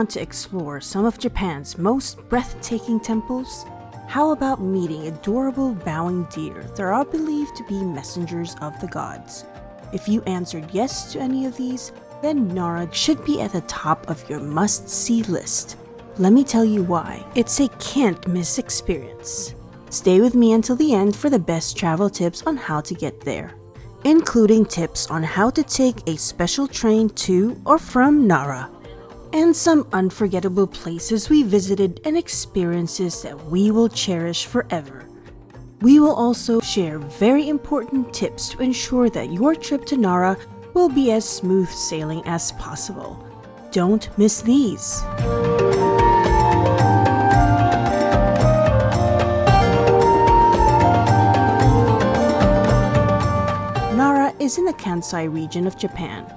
want to explore some of Japan's most breathtaking temples? How about meeting adorable bowing deer that are believed to be messengers of the gods? If you answered yes to any of these, then Nara should be at the top of your must-see list. Let me tell you why. It's a can't-miss experience. Stay with me until the end for the best travel tips on how to get there, including tips on how to take a special train to or from Nara, and some unforgettable places we visited and experiences that we will cherish forever. We will also share very important tips to ensure that your trip to Nara will be as smooth sailing as possible. Don't miss these. Nara is in the Kansai region of Japan,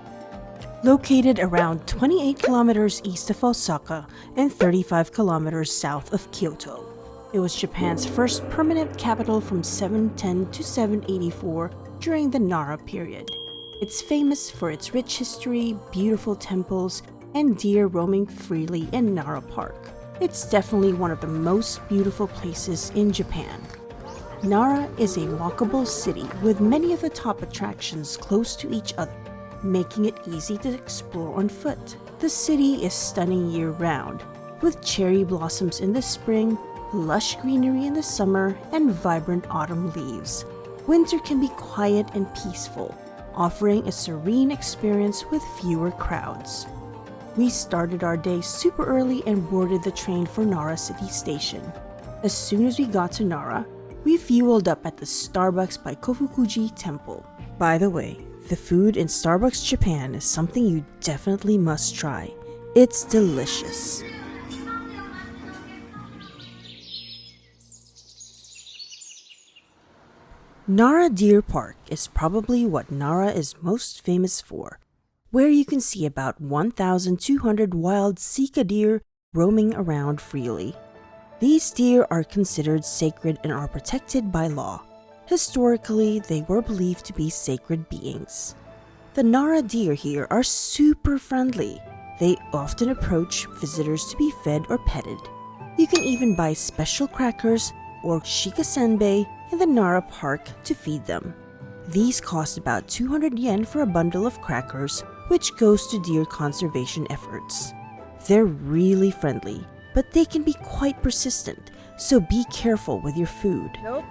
located around 28 kilometers east of Osaka and 35 kilometers south of Kyoto. It was Japan's first permanent capital from 710 to 784 during the Nara period. It's famous for its rich history, beautiful temples, and deer roaming freely in Nara Park. It's definitely one of the most beautiful places in Japan. Nara is a walkable city with many of the top attractions close to each other, making it easy to explore on foot. The city is stunning year-round, with cherry blossoms in the spring, lush greenery in the summer, and vibrant autumn leaves. Winter can be quiet and peaceful, offering a serene experience with fewer crowds. We started our day super early and boarded the train for Nara City Station. As soon as we got to Nara, we fueled up at the Starbucks by Kofukuji Temple. By the way, the food in Starbucks Japan is something you definitely must try. It's delicious. Nara Deer Park is probably what Nara is most famous for, where you can see about 1,200 wild sika deer roaming around freely. These deer are considered sacred and are protected by law. Historically, they were believed to be sacred beings. The Nara deer here are super friendly. They often approach visitors to be fed or petted. You can even buy special crackers or shikasenbei in the Nara Park to feed them. These cost about 200 yen for a bundle of crackers, which goes to deer conservation efforts. They're really friendly, but they can be quite persistent, so be careful with your food. Nope.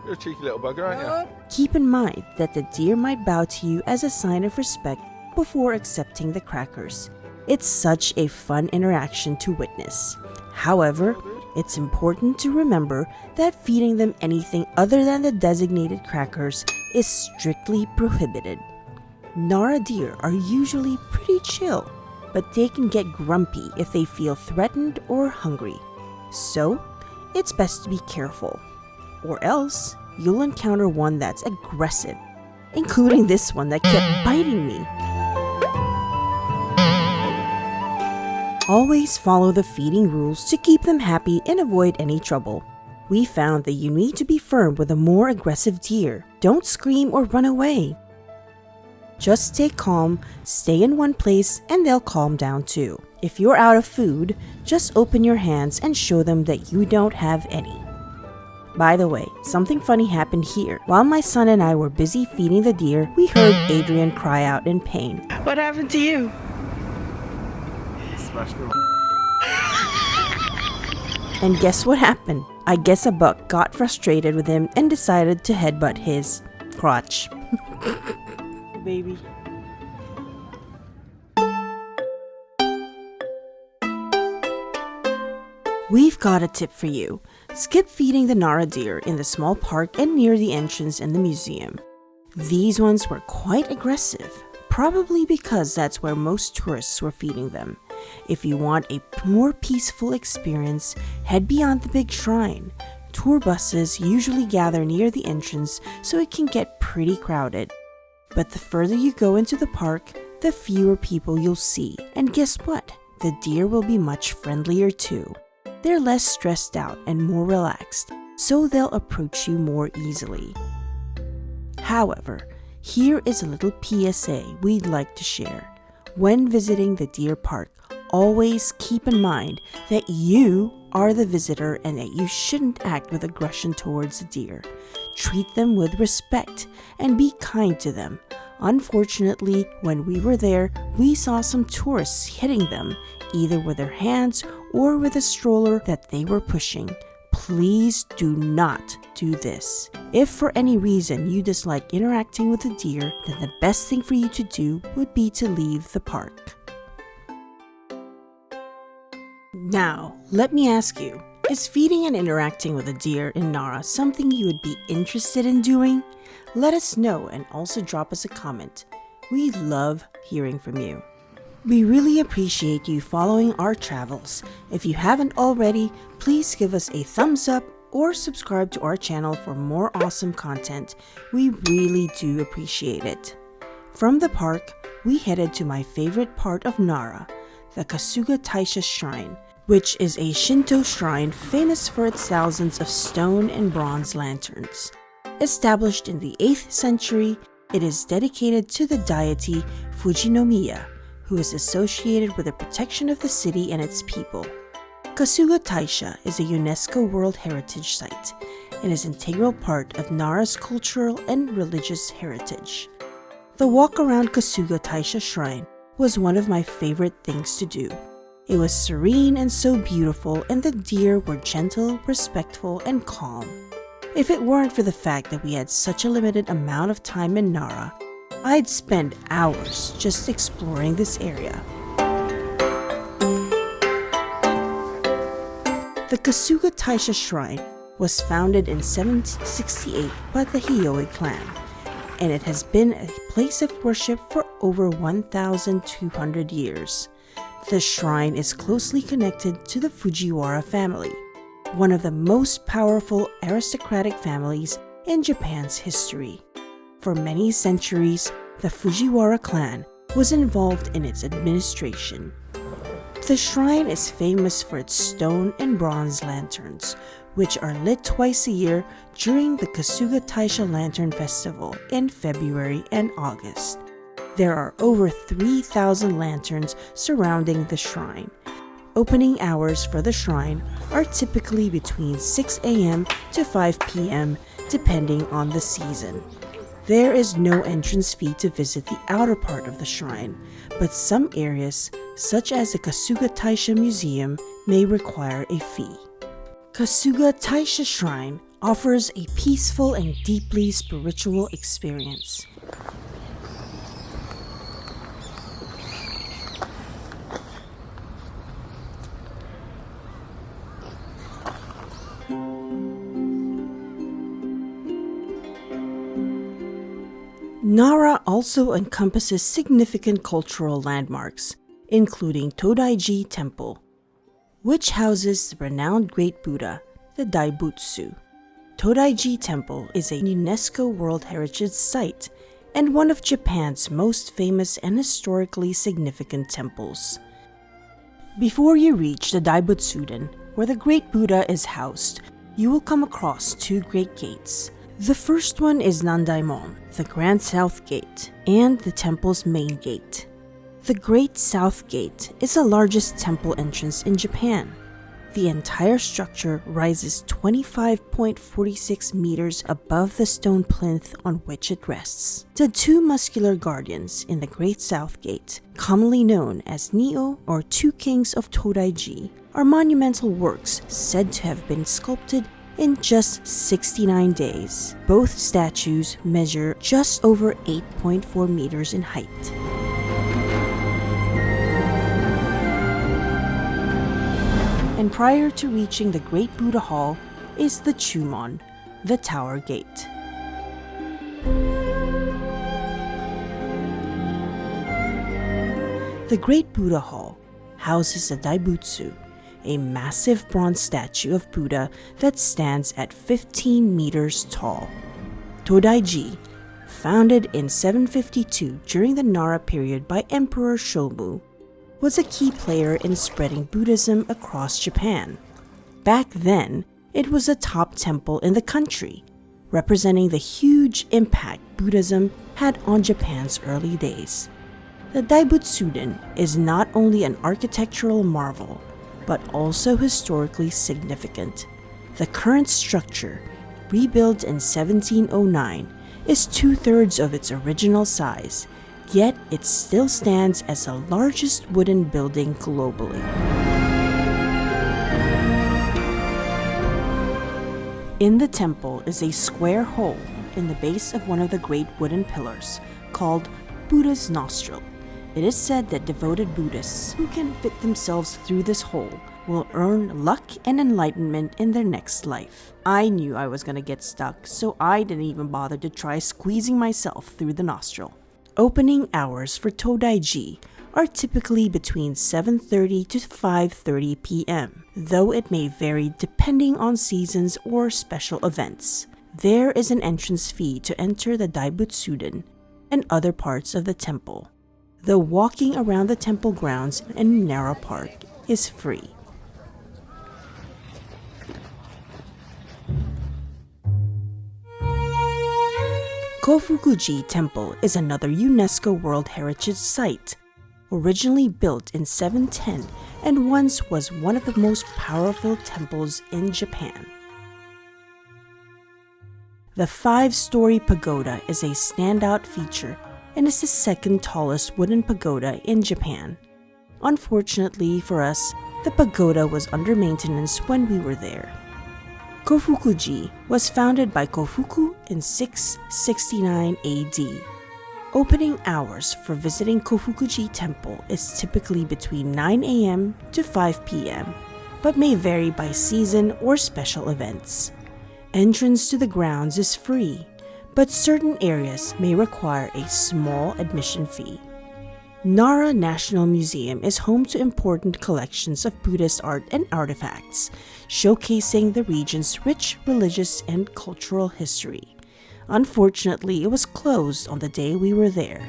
You're a cheeky little bugger, aren't you? Keep in mind that the deer might bow to you as a sign of respect before accepting the crackers. It's such a fun interaction to witness. However, it's important to remember that feeding them anything other than the designated crackers is strictly prohibited. Nara deer are usually pretty chill, but they can get grumpy if they feel threatened or hungry. So, it's best to be careful, or else you'll encounter one that's aggressive, including this one that kept biting me. Always follow the feeding rules to keep them happy and avoid any trouble. We found that you need to be firm with a more aggressive deer. Don't scream or run away. Just stay calm, stay in one place, and they'll calm down too. If you're out of food, just open your hands and show them that you don't have any. By the way, something funny happened here. While my son and I were busy feeding the deer, we heard Adrian cry out in pain. What happened to you? Smashed him. And guess what happened? I guess a buck got frustrated with him and decided to headbutt his crotch. Baby. We've got a tip for you. Skip feeding the Nara deer in the small park and near the entrance in the museum. These ones were quite aggressive, probably because that's where most tourists were feeding them. If you want a more peaceful experience, head beyond the big shrine. Tour buses usually gather near the entrance, so it can get pretty crowded. But the further you go into the park, the fewer people you'll see. And guess what? The deer will be much friendlier too. They're less stressed out and more relaxed, so they'll approach you more easily. However, Here is a little PSA we'd like to share. When visiting the Deer Park, always keep in mind that you are the visitor and that you shouldn't act with aggression towards the deer. Treat them with respect and be kind to them. Unfortunately, when we were there, we saw some tourists hitting them, either with their hands or with a stroller that they were pushing. Please do not do this. If for any reason you dislike interacting with the deer, then the best thing for you to do would be to leave the park. Now, let me ask you, is feeding and interacting with a deer in Nara something you would be interested in doing? Let us know and also drop us a comment. We love hearing from you. We really appreciate you following our travels. If you haven't already, please give us a thumbs up or subscribe to our channel for more awesome content. We really do appreciate it. From the park, we headed to my favorite part of Nara, the Kasuga Taisha Shrine, which is a Shinto shrine famous for its thousands of stone and bronze lanterns. Established in the 8th century, it is dedicated to the deity Fujinomiya, who is associated with the protection of the city and its people. Kasuga Taisha is a UNESCO World Heritage Site and is an integral part of Nara's cultural and religious heritage. The walk around Kasuga Taisha Shrine was one of my favorite things to do. It was serene and so beautiful, and the deer were gentle, respectful, and calm. If it weren't for the fact that we had such a limited amount of time in Nara, I'd spend hours just exploring this area. The Kasuga Taisha Shrine was founded in 1768 by the Hioi clan, and it has been a place of worship for over 1,200 years. The shrine is closely connected to the Fujiwara family, one of the most powerful aristocratic families in Japan's history. For many centuries, the Fujiwara clan was involved in its administration. The shrine is famous for its stone and bronze lanterns, which are lit twice a year during the Kasuga Taisha Lantern Festival in February and August. There are over 3,000 lanterns surrounding the shrine. Opening hours for the shrine are typically between 6 a.m. to 5 p.m. depending on the season. There is no entrance fee to visit the outer part of the shrine, but some areas, such as the Kasuga Taisha Museum, may require a fee. Kasuga Taisha Shrine offers a peaceful and deeply spiritual experience. Nara also encompasses significant cultural landmarks, including Todai-ji Temple, which houses the renowned Great Buddha, the Daibutsu. Todai-ji Temple is a UNESCO World Heritage Site and one of Japan's most famous and historically significant temples. Before you reach the Daibutsuden, where the Great Buddha is housed, you will come across two great gates. The first one is Nandaimon, the Grand South Gate, and the temple's main gate. The Great South Gate is the largest temple entrance in Japan. The entire structure rises 25.46 meters above the stone plinth on which it rests. The two muscular guardians in the Great South Gate, commonly known as Nio or Two Kings of Todai-ji, are monumental works said to have been sculpted in just 69 days. Both statues measure just over 8.4 meters in height. And prior to reaching the Great Buddha Hall is the Chumon, the Tower Gate. The Great Buddha Hall houses the Daibutsu, a massive bronze statue of Buddha that stands at 15 meters tall. Todai-ji, founded in 752 during the Nara period by Emperor Shomu, was a key player in spreading Buddhism across Japan. Back then, it was a top temple in the country, representing the huge impact Buddhism had on Japan's early days. The Daibutsu is not only an architectural marvel, but also historically significant. The current structure, rebuilt in 1709, is 2/3 of its original size, yet it still stands as the largest wooden building globally. In the temple is a square hole in the base of one of the great wooden pillars, called Buddha's nostril. It is said that devoted Buddhists who can fit themselves through this hole will earn luck and enlightenment in their next life. I knew I was gonna get stuck, so I didn't even bother to try squeezing myself through the nostril. Opening hours for Todai-ji are typically between 7:30 to 5:30 p.m., though it may vary depending on seasons or special events. There is an entrance fee to enter the Daibutsu and other parts of the temple, though walking around the temple grounds in Nara Park is free. Kofukuji Temple is another UNESCO World Heritage Site. Originally built in 710 and once was one of the most powerful temples in Japan. The 5-story pagoda is a standout feature and is the second tallest wooden pagoda in Japan. Unfortunately for us, the pagoda was under maintenance when we were there. Kofukuji was founded by Kofuku in 669 AD. Opening hours for visiting Kofukuji Temple is typically between 9 a.m. to 5 p.m., but may vary by season or special events. Entrance to the grounds is free, but certain areas may require a small admission fee. Nara National Museum is home to important collections of Buddhist art and artifacts, showcasing the region's rich religious and cultural history. Unfortunately, it was closed on the day we were there.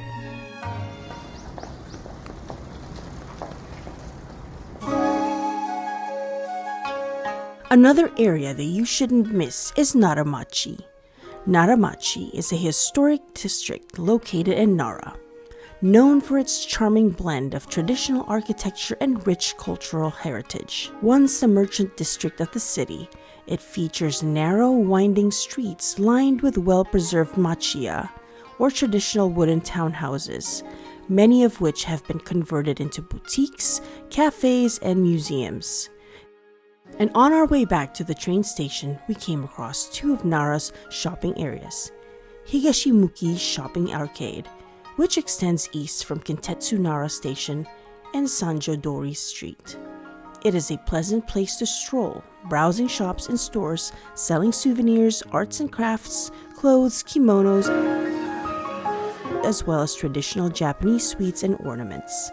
Another area that you shouldn't miss is Naramachi. Naramachi is a historic district located in Nara, known for its charming blend of traditional architecture and rich cultural heritage. Once the merchant district of the city, it features narrow, winding streets lined with well-preserved machiya, or traditional wooden townhouses, many of which have been converted into boutiques, cafes, and museums. And on our way back to the train station, we came across two of Nara's shopping areas: Higashimuki Shopping Arcade, which extends east from Kintetsu Nara Station, and Sanjo-dori Street. It is a pleasant place to stroll, browsing shops and stores selling souvenirs, arts and crafts, clothes, kimonos, as well as traditional Japanese sweets and ornaments.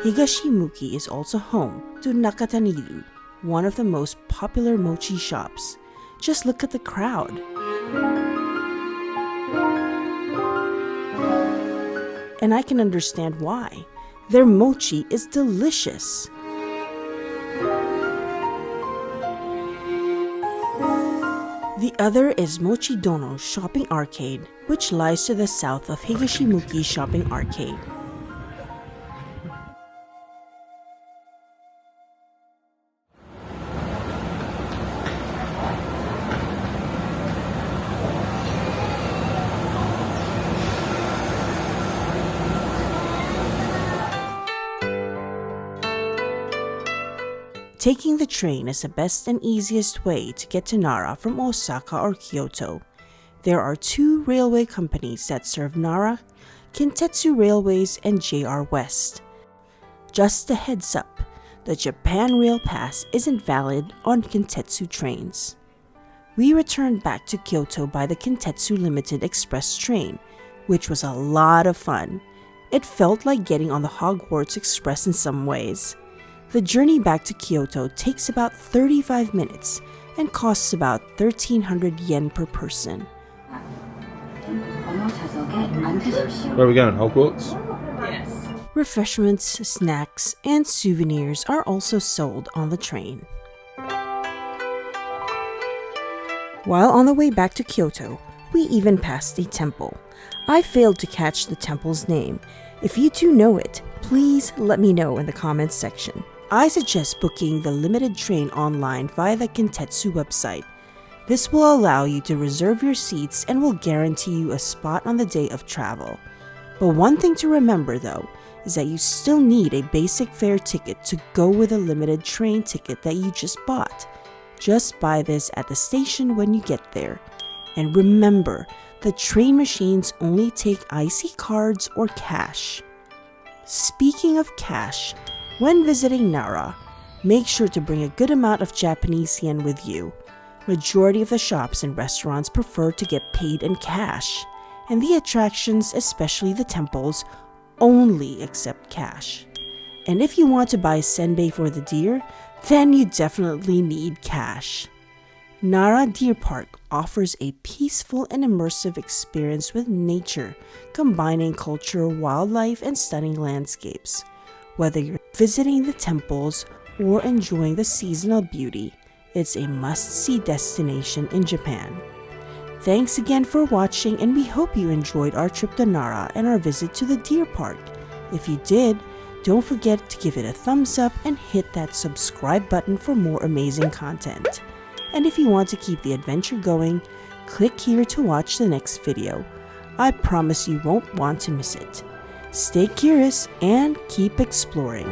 Higashimuki is also home to Nakatanidou, one of the most popular mochi shops. Just look at the crowd. And I can understand why. Their mochi is delicious. The other is Mochiidono Shopping Arcade, which lies to the south of Higashimuki Shopping Arcade. Taking the train is the best and easiest way to get to Nara from Osaka or Kyoto. There are two railway companies that serve Nara: Kintetsu Railways and JR West. Just a heads up, the Japan Rail Pass isn't valid on Kintetsu trains. We returned back to Kyoto by the Kintetsu Limited Express train, which was a lot of fun. It felt like getting on the Hogwarts Express in some ways. The journey back to Kyoto takes about 35 minutes and costs about 1,300 yen per person. Where are we going? Hogwarts? Yes. Refreshments, snacks, and souvenirs are also sold on the train. While on the way back to Kyoto, we even passed a temple. I failed to catch the temple's name. If you do know it, please let me know in the comments section. I suggest booking the limited train online via the Kintetsu website. This will allow you to reserve your seats and will guarantee you a spot on the day of travel. But one thing to remember though, is that you still need a basic fare ticket to go with a limited train ticket that you just bought. Just buy this at the station when you get there. And remember, the train machines only take IC cards or cash. Speaking of cash, when visiting Nara, make sure to bring a good amount of Japanese yen with you. Majority of the shops and restaurants prefer to get paid in cash, and the attractions, especially the temples, only accept cash. And if you want to buy senbei for the deer, then you definitely need cash. Nara Deer Park offers a peaceful and immersive experience with nature, combining culture, wildlife, and stunning landscapes. Whether you're visiting the temples or enjoying the seasonal beauty, it's a must-see destination in Japan. Thanks again for watching, and we hope you enjoyed our trip to Nara and our visit to the Deer Park. If you did, don't forget to give it a thumbs up and hit that subscribe button for more amazing content. And if you want to keep the adventure going, click here to watch the next video. I promise you won't want to miss it. Stay curious and keep exploring.